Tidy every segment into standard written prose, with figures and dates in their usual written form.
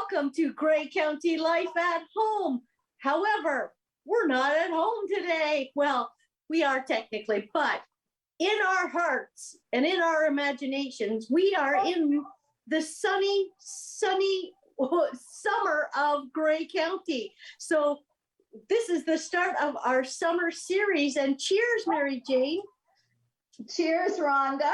welcome to Grey County Life at Home. However, we're not at home today. Well, we are technically, but in our hearts and in our imaginations, we are in the sunny summer of Grey County. So this is the start of our summer series. And cheers, Mary Jane. Cheers, Rhonda.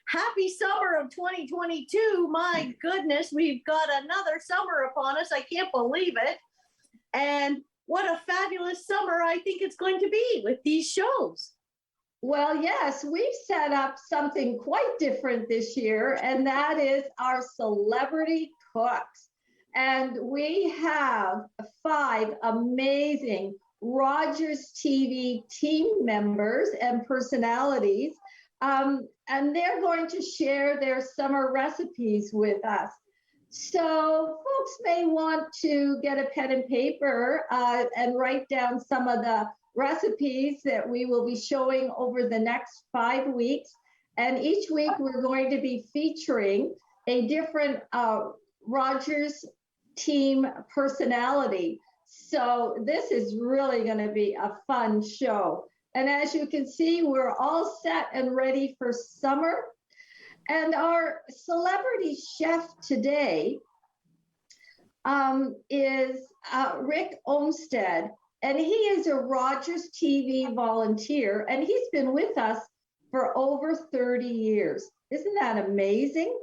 Happy summer of 2022. My goodness, we've got another summer upon us. I can't believe it. And what a fabulous summer I think it's going to be with these shows. Well, yes, we've set up something quite different this year, and that is our celebrity cooks. And we have 5 amazing Rogerstv team members and personalities. And they're going to share their summer recipes with us. So folks may want to get a pen and paper and write down some of the recipes that we will be showing over the next 5 weeks. And each week we're going to be featuring a different Rogers team personality. So this is really going to be a fun show. And as you can see, we're all set and ready for summer. And our celebrity chef today is Ric Olmstead. And he is a Rogerstv volunteer, and he's been with us for over 30 years. Isn't that amazing?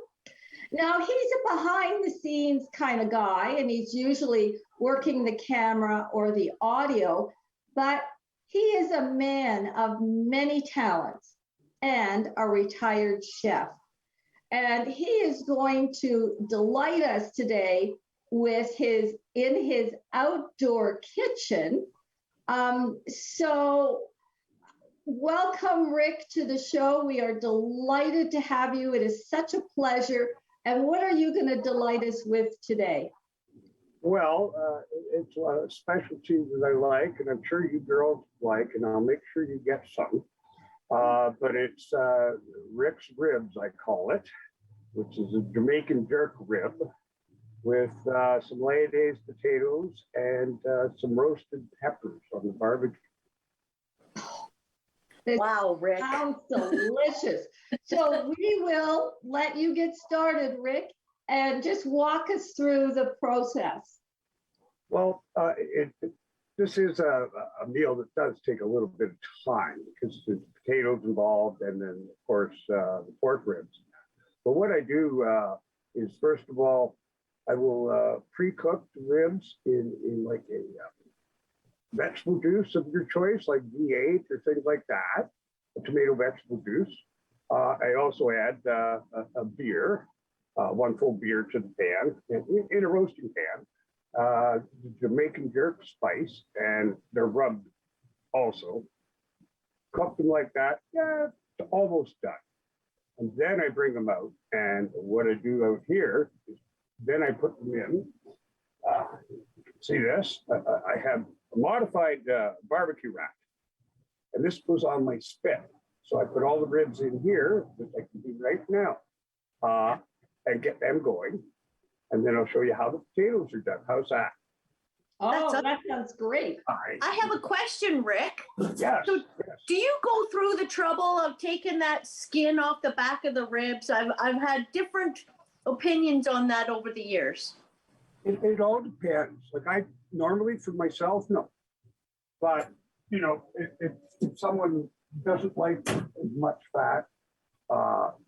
Now, he's a behind-the-scenes kind of guy, and he's usually working the camera or the audio, but he is a man of many talents and a retired chef. And he is going to delight us today with his outdoor kitchen. So welcome, Ric, to the show. We are delighted to have you. It is such a pleasure. And what are you going to delight us with today? Well, it's a specialty that I like, and I'm sure you girls like, and I'll make sure you get some. But it's Ric's ribs, I call it, which is a Jamaican jerk rib with some mayonnaise potatoes and some roasted peppers on the barbecue. Wow, Ric. Sounds delicious. So we will let you get started, Ric, and just walk us through the process. Well, this is a meal that does take a little bit of time because there's potatoes involved and then, of course, the pork ribs. But what I do is, first of all, I will pre-cook the ribs in like a vegetable juice of your choice, like V8 or things like that, a tomato vegetable juice. I also add a beer, 1 full beer to the pan, in a roasting pan, the Jamaican jerk spice, and they're rubbed also. Cook them like that, yeah, it's almost done. And then I bring them out, and what I do out here is then I put them in. You can see this. I have a modified barbecue rack, and this goes on my spit. So I put all the ribs in here, which I can do right now, and get them going. And then I'll show you how the potatoes are done. How's that? Oh, that sounds great. I have a question, Ric. Yes, So yes. do you go through the trouble of taking that skin off the back of the ribs? I've had different opinions on that over the years. It all depends. Like I normally for myself, no. But, you know, if someone doesn't like as much fat,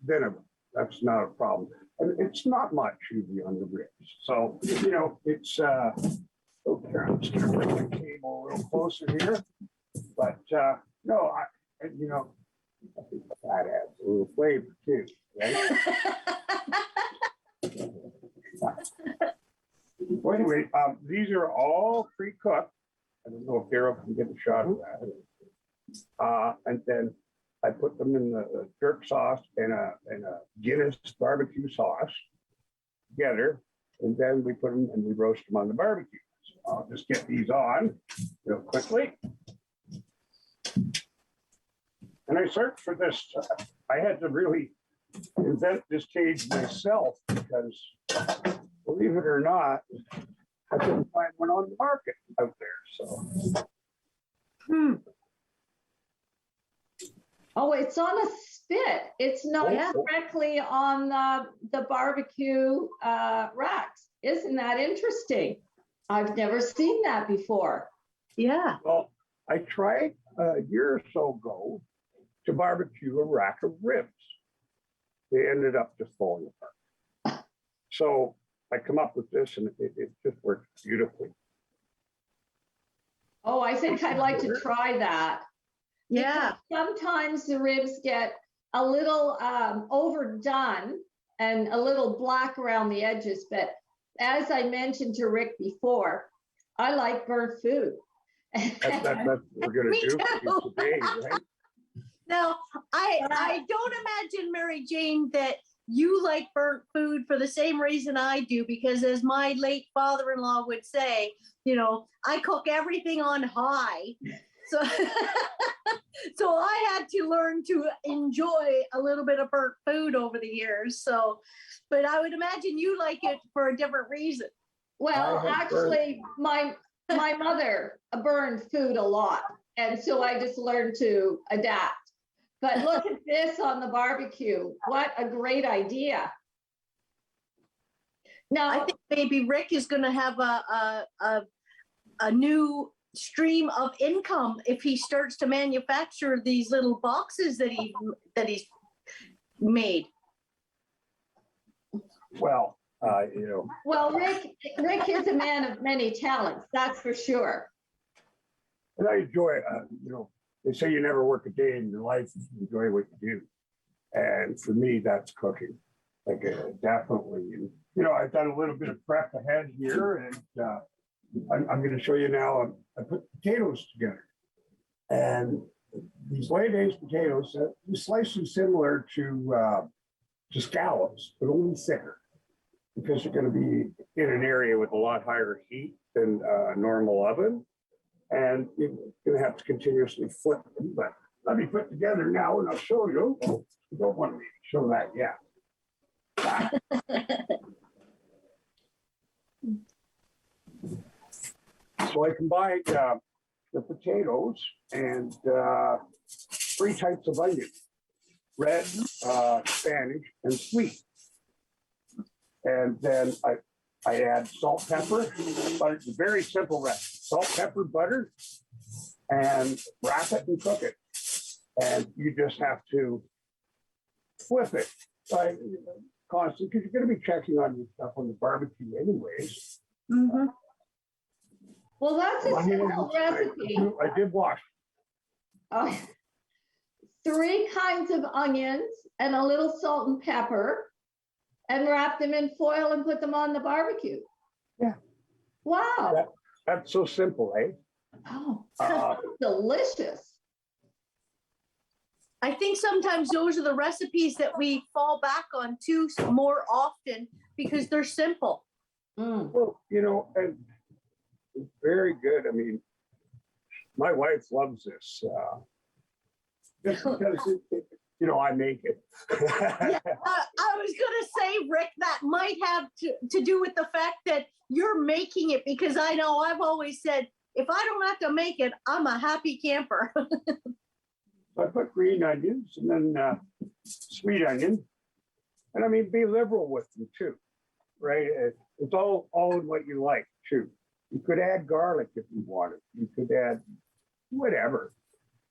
then that's not a problem. And it's not much usually on the ribs. So, you know, it's, okay, I'm just gonna bring the cable a little closer here. But, no, you know, I think that adds a little flavor too, right? Well, anyway, these are all pre-cooked. I don't know if Daryl can get a shot of that. And then I put them in the jerk sauce and a Guinness barbecue sauce together, and then we put them and we roast them on the barbecue. So I'll just get these on real quickly. And I searched for this. I had to really invent this cage myself because believe it or not, I couldn't find one on the market out there. So Hmm. Oh, it's on a spit. It's not Yeah. directly on the barbecue racks. Isn't that interesting? I've never seen that before. Yeah. well, I tried a year or so ago to barbecue a rack of ribs. They ended up just falling apart. So I come up with this, and it just works beautifully. Oh, I think I'd like to try that. Yeah. Because sometimes the ribs get a little overdone and a little black around the edges. But as I mentioned to Rick before, I like burnt food. That's what we're gonna Me do for too. you today, right? Now, I don't imagine, Mary Jane, that you like burnt food for the same reason I do, because as my late father-in-law would say, I cook everything on high. So, so I had to learn to enjoy a little bit of burnt food over the years. So, but I would imagine you like it for a different reason. Well, I have actually, my mother burned food a lot, and so I just learned to adapt. But look at this on the barbecue. What a great idea. I Now, think maybe Rick is going to have a new stream of income if he starts to manufacture these little boxes that he's made. Well, well, Rick is a man of many talents, that's for sure. and I enjoy, they say you never work a day in your life if you enjoy what you do. And for me, that's cooking. Like definitely. And, I've done a little bit of prep ahead here, and I'm going to show you now. I put potatoes together. And these Laydays potatoes, you slice them similar to scallops, but only thicker, because you're going to be in an area with a lot higher heat than a normal oven. And you're going to have to continuously flip them. But let me put together now, and I'll show you. Oh, you don't want me to show that yet. So I combined the potatoes and 3 types of onion: red, Spanish, and sweet. And then I add salt, pepper, but it's a very simple recipe: salt, pepper, butter, and wrap it and cook it. And you just have to flip it by constantly, because you're going to be checking on your stuff on the barbecue anyways. Mm-hmm. Well, that's a simple recipe. I did wash. Oh, 3 kinds of onions and a little salt and pepper, and wrap them in foil and put them on the barbecue. Yeah. Wow. That's so simple, eh? Oh, sounds delicious. I think sometimes those are the recipes that we fall back on too more often because they're simple. Mm. Well, and it's very good. I mean, my wife loves this. Just because, I make it. Yeah, I was going to say, Rick, that might have to do with the fact that you're making it, because I know I've always said, if I don't have to make it, I'm a happy camper. I put green onions and then sweet onion. And I mean, be liberal with them too, right? It's all in what you like too. You could add garlic if you wanted. You could add whatever.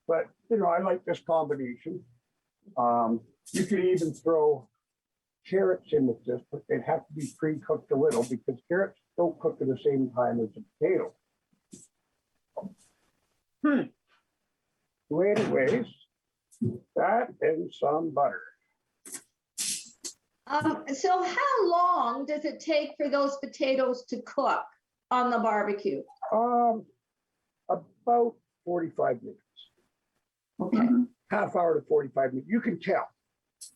But, I like this combination. You could even throw carrots in with this, but they'd have to be pre-cooked a little, because carrots don't cook at the same time as a potato. So anyways, that and some butter. So how long does it take for those potatoes to cook on the barbecue? About 45 minutes. Okay. Mm-hmm. Half hour to 45 minutes. You can tell,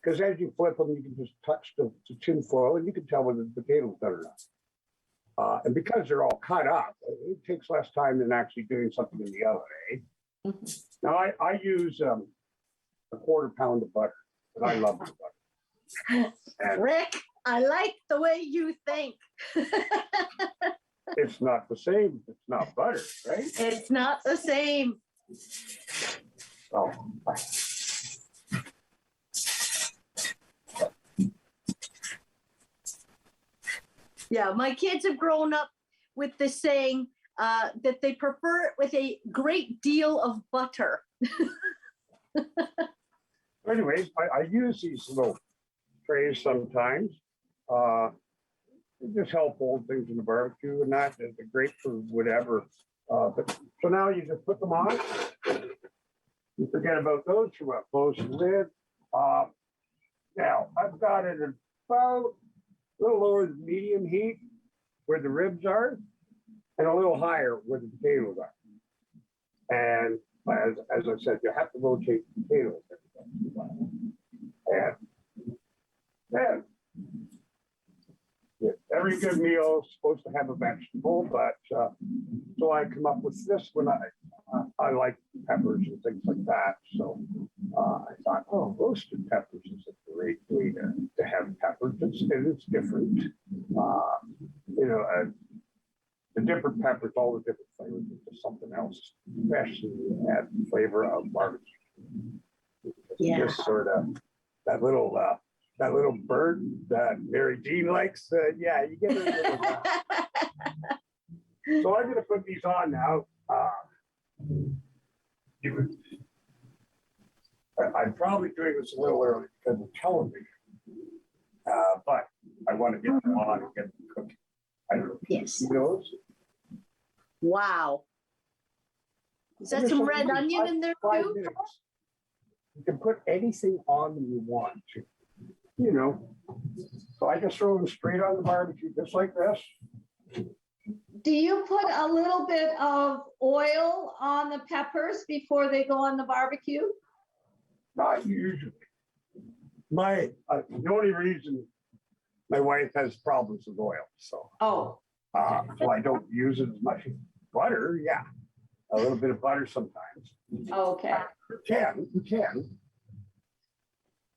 because as you flip them, you can just touch the tin foil, and you can tell whether the potatoes done or not. And because they're all cut up, it takes less time than actually doing something in the oven, eh? Mm-hmm. Now, I use a 1/4 pound of butter, and I love the butter. And Rick, I like the way you think. It's not the same. It's not butter, right? It's not the same. Oh, Yeah, my kids have grown up with the saying that they prefer it with a great deal of butter. anyways, I use these little trays sometimes. They just help hold things in the barbecue and that. They're great for whatever. But so now you just put them on. You forget about those. You want to close the lid. Now I've got it about a little lower than medium heat where the ribs are, and a little higher where the potatoes are. And as I said, you have to rotate the potatoes every once in a while. And then yeah, every good meal is supposed to have a vegetable, but so I come up with this when I like peppers and things like that. So I thought, oh, roasted peppers is a great way to have peppers. It's different. The different peppers, all the different flavors into something else, especially add the flavor of barbecue. Yeah. Just sort of that little bird that Mary Jean likes. Yeah, you get it. So I'm going to put these on now. I'm probably doing this a little early because of television, but I want to get them on and get them cooking. I don't know. Yes. You know, Wow. Is that some red onion in there 5 too? minutes. You can put anything on them you want to, you know. So I just throw them straight on the barbecue, just like this. Do you put a little bit of oil on the peppers before they go on the barbecue? Not usually. The only reason my wife has problems with oil, so so I don't use it as much. Butter, yeah, a little bit of butter sometimes. Okay. You can.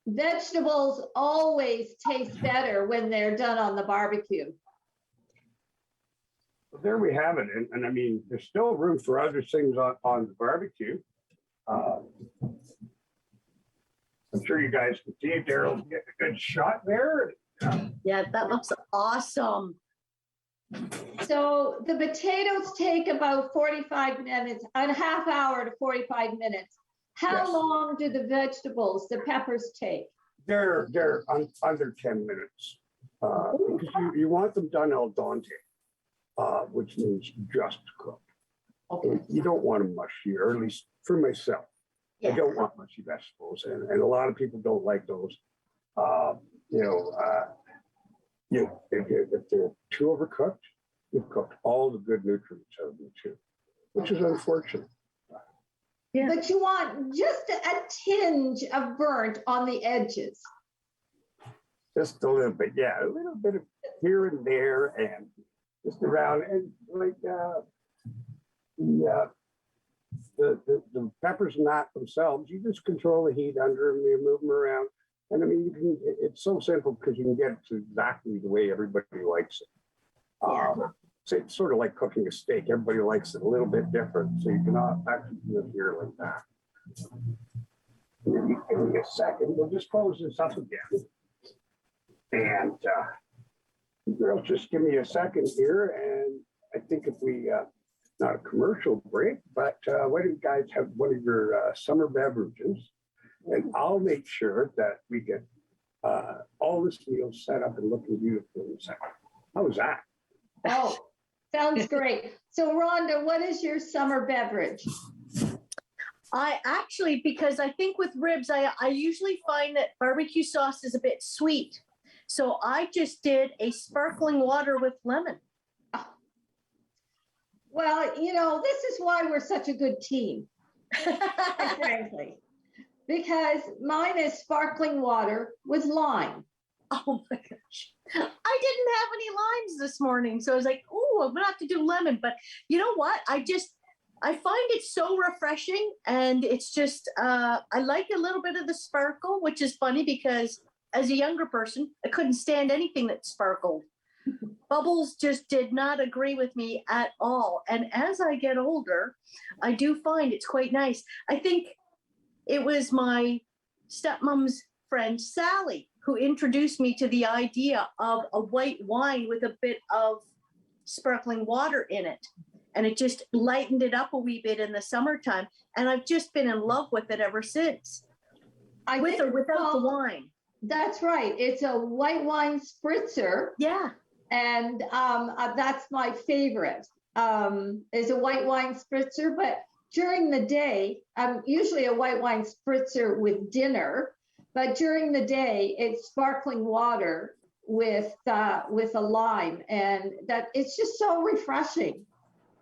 Vegetables always taste better when they're done on the barbecue. There we have it, and I mean, there's still room for other things on the barbecue. I'm sure you guys can see Daryl's getting a good shot there. Yeah, that looks awesome. So the potatoes take about 45 minutes, a half hour to 45 minutes. How Yes. long do the vegetables, the peppers take? They're under 10 minutes because you want them done al dente, which means just cooked. Okay. You don't want them mushy, or at least for myself. I Yeah. don't want mushy vegetables, and a lot of people don't like those. If they're too overcooked, you've cooked all the good nutrients out of them too, which is unfortunate. Yeah. But you want just a tinge of burnt on the edges. Just a little bit, yeah, a little bit of here and there, and just around, and like the peppers not themselves, you just control the heat under them, you move them around. And I mean, it's so simple because you can get it to exactly the way everybody likes it. Yeah. So it's sort of like cooking a steak. Everybody likes it a little bit different. So you cannot actually do it here like that. Give me a second. We'll just close this up again. And girls, just give me a second here. And I think if we, not a commercial break, but why don't you guys have one of your summer beverages? And I'll make sure that we get all this meal set up and looking beautiful in a second. How was that? Oh, sounds great. So Rhonda, what is your summer beverage? I actually, because I think with ribs, I usually find that barbecue sauce is a bit sweet. So I just did a sparkling water with lemon. Well, this is why we're such a good team, quite frankly, because mine is sparkling water with lime. Oh my gosh. I didn't have any limes this morning. So I was like, oh, I'm gonna have to do lemon. But you know what? I find it so refreshing. And it's just, I like a little bit of the sparkle, which is funny because as a younger person, I couldn't stand anything that sparkled. Bubbles just did not agree with me at all. And as I get older, I do find it's quite nice. I think it was my stepmom's friend, Sally, who introduced me to the idea of a white wine with a bit of sparkling water in it. And it just lightened it up a wee bit in the summertime. And I've just been in love with it ever since, with or without the wine. That's right. It's a white wine spritzer. Yeah. And that's my favorite, is a white wine spritzer. But during the day, I'm usually a white wine spritzer with dinner. But during the day, it's sparkling water with a lime. And that it's just so refreshing.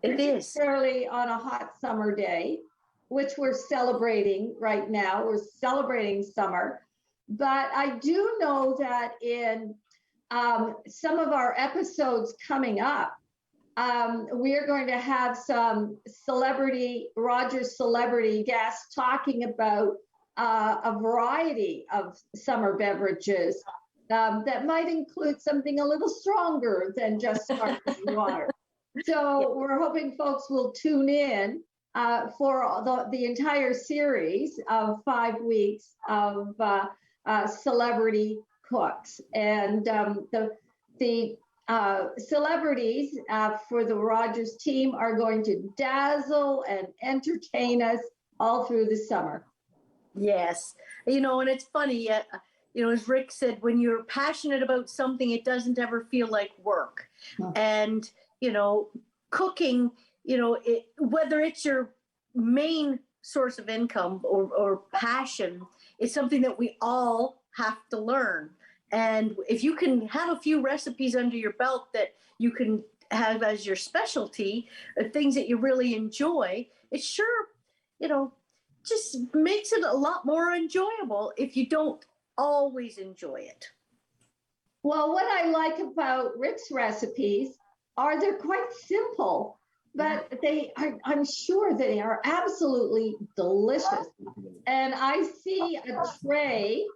It is. Particularly on a hot summer day, which we're celebrating right now. We're celebrating summer. But I do know that in some of our episodes coming up, we are going to have some Rogers celebrity guests talking about a variety of summer beverages that might include something a little stronger than just sparkling water. So we're hoping folks will tune in for the entire series of 5 weeks of celebrity cooks. And the celebrities for the Rogers team are going to dazzle and entertain us all through the summer. Yes. And it's funny, as Rick said, when you're passionate about something, it doesn't ever feel like work. Oh. And cooking, whether it's your main source of income or passion, it's something that we all have to learn. And if you can have a few recipes under your belt that you can have as your specialty, things that you really enjoy, it sure, just makes it a lot more enjoyable if you don't always enjoy it. Well, what I like about Ric's recipes are they're quite simple, but I'm sure they are absolutely delicious. And I see a tray.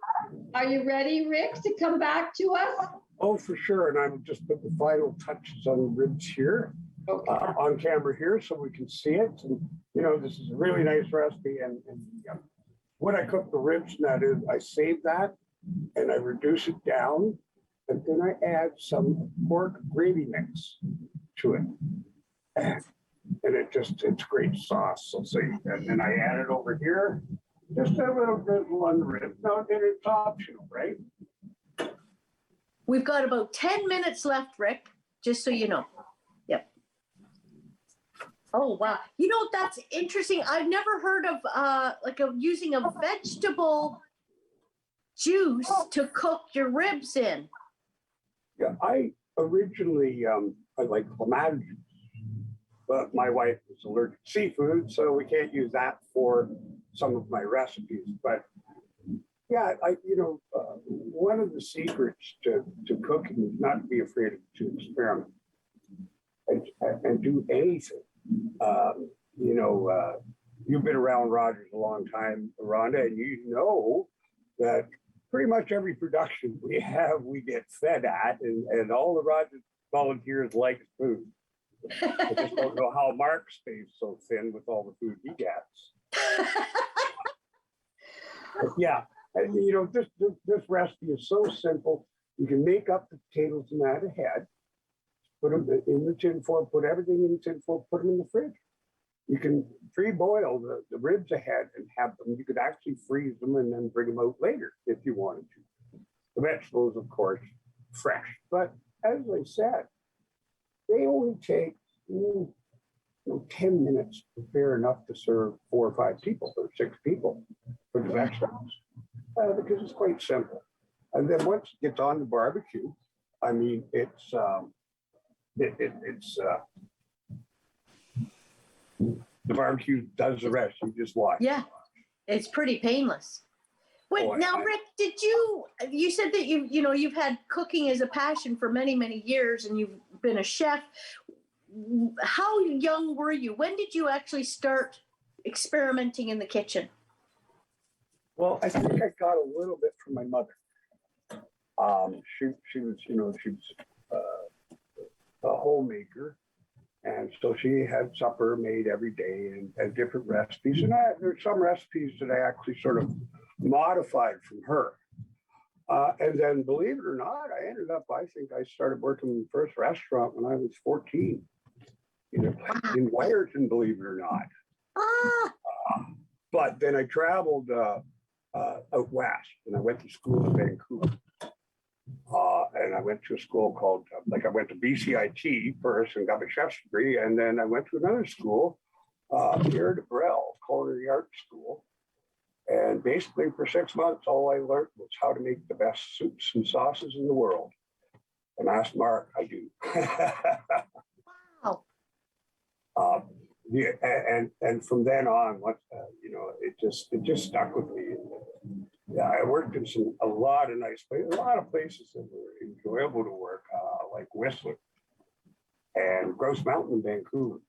Are you ready, Ric, to come back to us? Oh, for sure. And I'm just put the final touches on the ribs here, on camera here, so we can see it. And, this is a really nice recipe. And when I cook the ribs, and that is, I save that and I reduce it down. And then I add some pork gravy mix to it. And it's great sauce. So see, and then I add it over here, just a little drizzle on the ribs. Now, it's optional, right? We've got about 10 minutes left, Ric, just so you know. Yep. Oh, wow. That's interesting. I've never heard of using a vegetable juice to cook your ribs in. Yeah, I originally, I like clematis juice, but my wife is allergic to seafood, so we can't use that for some of my recipes. But yeah, one of the secrets to cooking is not to be afraid to experiment and do anything. You've been around Rogers a long time, Rhonda, and you know that pretty much every production we have, we get fed at, and all the Rogers volunteers like food. I just don't know how Mark stays so thin with all the food he gets. Yeah, this recipe is so simple. You can make up the potatoes and that ahead, put them in the tin foil, put everything in the tin foil, put them in the fridge. You can pre-boil the ribs ahead and have them. You could actually freeze them and then bring them out later if you wanted to. The vegetables, of course, fresh. But as I said, they only take 10 minutes to prepare enough to serve 4 or 5 people or 6 people for the vegetables, because it's quite simple. And then once it gets on the barbecue, I mean, it's the barbecue does the rest. You just watch. Yeah, it's pretty painless. Wait, now, Ric, you said that you've had cooking as a passion for many, many years, and you've been a chef. How young were you? When did you actually start experimenting in the kitchen? Well, I think I got a little bit from my mother. She was, she was a homemaker. And so she had supper made every day and different recipes. And there's some recipes that I actually sort of modified from her. And then, believe it or not, I think I started working in the first restaurant when I was 14 in Wyerton, believe it or not. But then I traveled out west and I went to school in Vancouver. And I went to a school called, I went to BCIT first and got my chef's degree. And then I went to another school here at Brell, Culinary Arts School. And basically for 6 months, all I learned was how to make the best soups and sauces in the world. And ask Mark, I do. Wow. Yeah, and from then on, it just stuck with me. Yeah, I worked in a lot of nice places, a lot of places that were enjoyable to work, like Whistler and Grouse Mountain in Vancouver.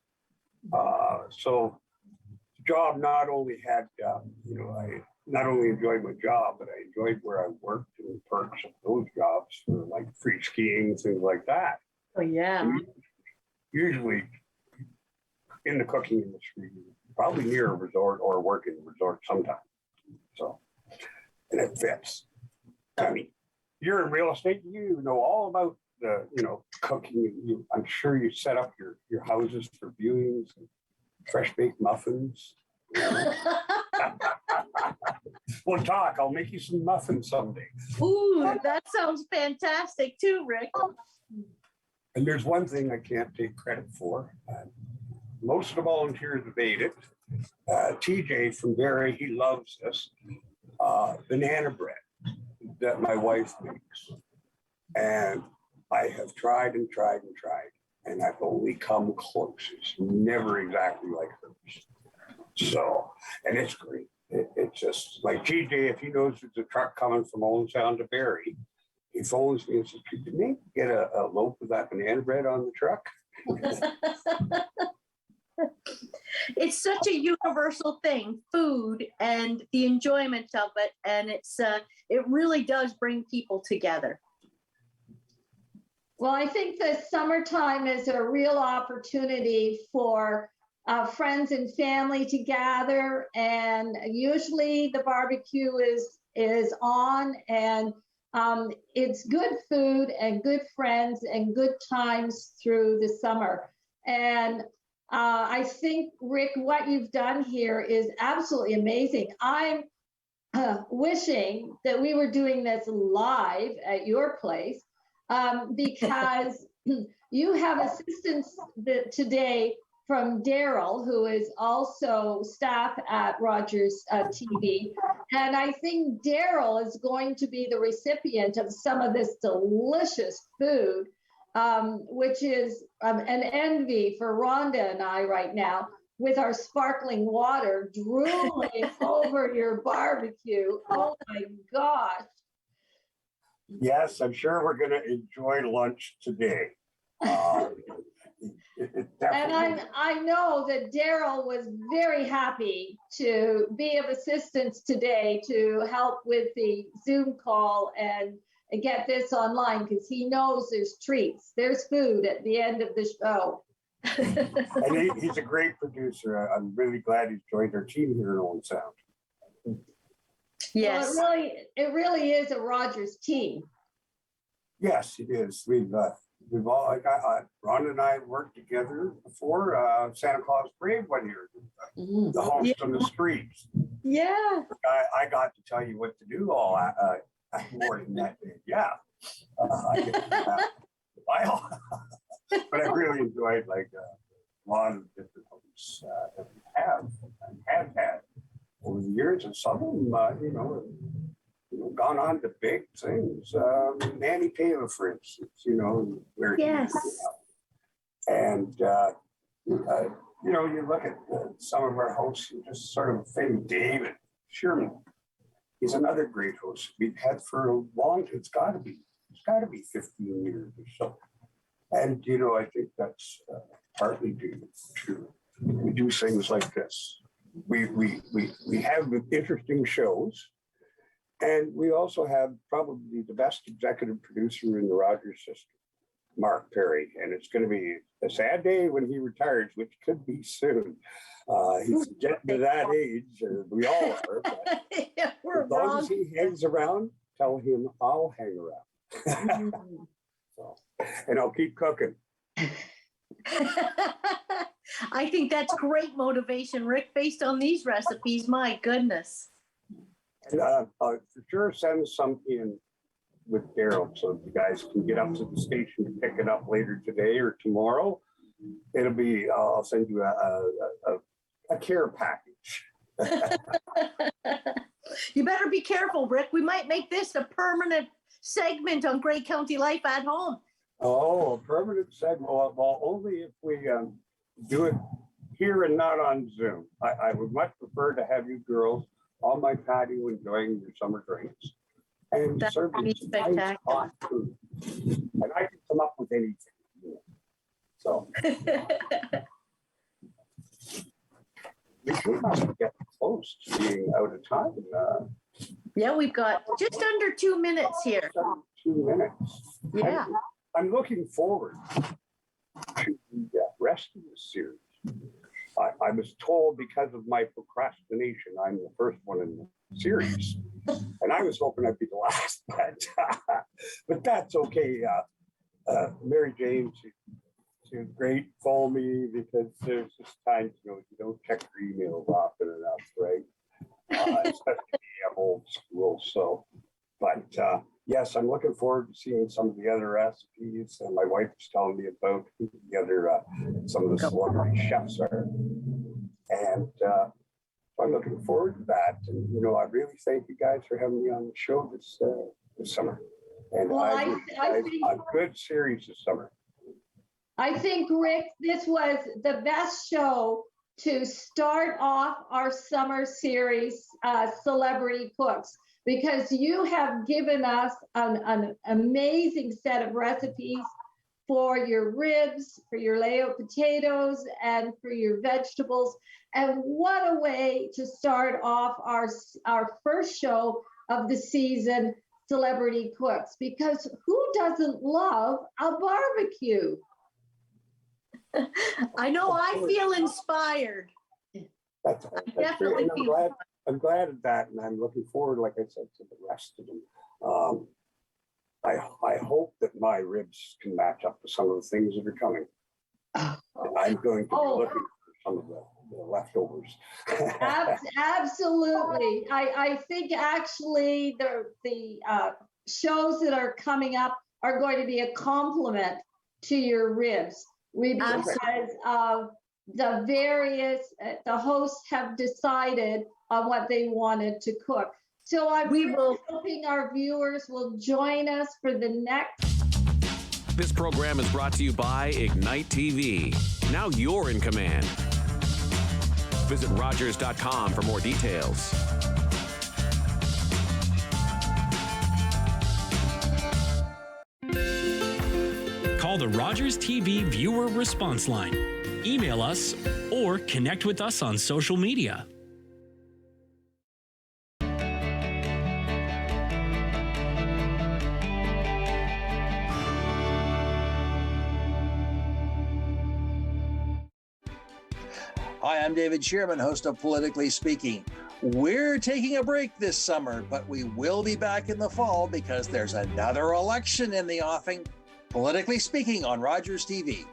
So the job not only had, I not only enjoyed my job, but I enjoyed where I worked and the perks of those jobs for like free skiing, things like that. Oh, yeah. Usually in the cooking industry, probably near a resort or working a resort sometime. So, and it fits. I mean, you're in real estate, you know all about the, cooking. I'm sure you set up your houses for viewings and fresh baked muffins. We'll talk. I'll make you some muffins someday. Ooh, that sounds fantastic too, Rick. And there's one thing I can't take credit for. Most of the volunteers have ate it. TJ from Barrie, he loves this banana bread that my wife makes. And I have tried and tried and tried, and I've only come close. It's never exactly like hers. So, and it's great. It's just like TJ, if he knows there's a truck coming from Olmstead to Barrie, he phones me and says, could you maybe get a loaf of that banana bread on the truck? It's such a universal thing, food and the enjoyment of it. And it really does bring people together. Well, I think the summertime is a real opportunity for friends and family to gather, and usually the barbecue is on, and it's good food and good friends and good times through the summer. And I think, Rick, what you've done here is absolutely amazing. I'm wishing that we were doing this live at your place, because you have assistance today from Daryl, who is also staff at Rogerstv. And I think Daryl is going to be the recipient of some of this delicious food, which is an envy for Rhonda and I right now, with our sparkling water drooling over your barbecue. Oh my gosh. Yes, I'm sure we're going to enjoy lunch today. And I know that Daryl was very happy to be of assistance today to help with the Zoom call and get this online, because he knows there's treats, there's food at the end of the show. And he's a great producer. I'm really glad he's joined our team here in Owen Sound. Yes. Well, it really is a Rogers team. Yes, it is. We've all Ron and I worked together before Santa Claus Parade one year. The host on the streets. Yeah. I got to tell you what to do all morning that day. Yeah. But I really enjoyed a lot of different hosts that we have and have had over the years, and some of them, gone on to big things. Manny Pava, for instance, where yes. And you look at some of our hosts, you just sort of think David Sherman. He's another great host we've had for a long. It's got to be 15 years or so. And I think that's partly due to we do things like this. We have interesting shows, And we also have probably the best executive producer in the Rogers system, Mark Perry. And it's going to be a sad day when he retires, which could be soon. He's getting to that age, we all are. But Yeah, we're as long wrong. as he hangs around, tell him I'll hang around. So, and I'll keep cooking. I think that's great motivation, Rick, based on these recipes. My goodness. And for sure send some in with Daryl so you guys can get up to the station to pick it up later today or tomorrow. It'll be, I'll send you a care package. You better be careful, Rick. We might make this a permanent segment on Grey County Life at Home. Oh, a permanent segment. Well, only if we do it here and not on Zoom. I would much prefer to have you girls on my patio enjoying your summer drinks and That would serving be some nice spectacular. hot food. And I can come up with anything. So we must get close to being out of time. Yeah, we've got just under 2 minutes here. 2 minutes. Yeah. I'm looking forward to the rest of the series. I was told because of my procrastination, I'm the first one in the series. And I was hoping I'd be the last, but that's okay. Mary Jane, she was great for me because there's just times, you don't check your emails often enough, right? Especially I'm old school. So, but yes, I'm looking forward to seeing some of the other recipes. And my wife was telling me about who the other, some of the celebrity chefs are. And I'm looking forward to that. And, I really thank you guys for having me on the show this summer. And Well, I think a good series this summer. I think, Rick, this was the best show to start off our summer series, Celebrity Cooks, because you have given us an amazing set of recipes for your ribs, for your layout potatoes, and for your vegetables. And what a way to start off our first show of the season, Celebrity Cooks, because who doesn't love a barbecue? I know I feel inspired. That's Definitely great. And I'm glad of that. And I'm looking forward, like I said, to the rest of them. I hope that my ribs can match up to some of the things that are coming. And I'm going to be looking for some of the leftovers. Absolutely. I think actually the shows that are coming up are going to be a complement to your ribs. Because of the various, the hosts have decided on what they wanted to cook. So I'm hoping our viewers will join us for the next. This program is brought to you by Ignite TV. Now you're in command. Visit Rogerstv for more details. Call the Rogerstv viewer response line. Email us or connect with us on social media. Hi, I'm David Shearman, host of Politically Speaking. We're taking a break this summer, but we will be back in the fall because there's another election in the offing. Politically Speaking on Rogerstv.